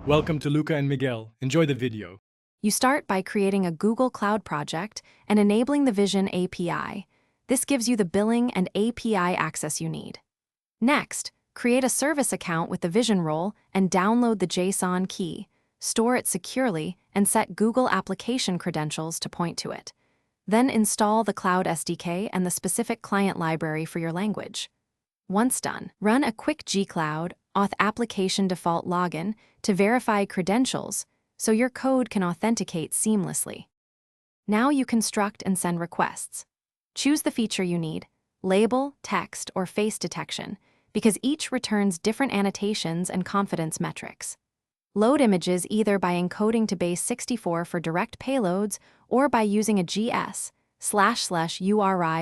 Welcome to Luca and Miguel. Enjoy the video. You start by creating a Google Cloud project and enabling the Vision API. This gives you the billing and API access you need. Next, create a service account with the Vision role and download the JSON key. Store it securely and set Google application credentials to point to it. Then install the Cloud SDK and the specific client library for your language. Once done, run a quick gcloud auth application default login to verify credentials so your code can authenticate seamlessly. Now you construct and send requests. Choose the feature you need, label, text, or face detection, because each returns different annotations and confidence metrics. Load images either by encoding to base 64 for direct payloads or by using a GS//URI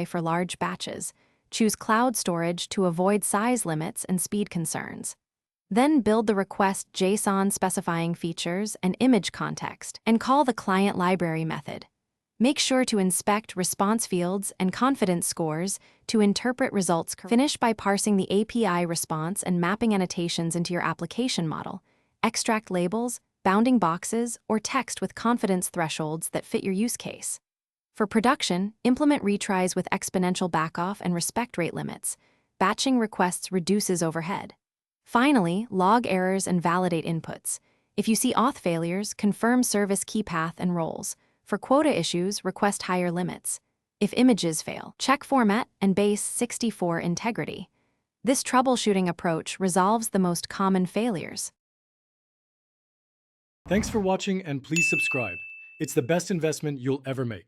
for large batches. Choose cloud storage to avoid size limits and speed concerns. Then build the request JSON specifying features and image context and call the client library method. Make sure to inspect response fields and confidence scores to interpret results. Finish by parsing the API response and mapping annotations into your application model. Extract labels, bounding boxes, or text with confidence thresholds that fit your use case. For production, implement retries with exponential backoff and respect rate limits. Batching requests reduces overhead. Finally, log errors and validate inputs. If you see auth failures, confirm service key path and roles. For quota issues, request higher limits. If images fail, check format and base 64 integrity. This troubleshooting approach resolves the most common failures. Thanks for watching and please subscribe. It's the best investment you'll ever make.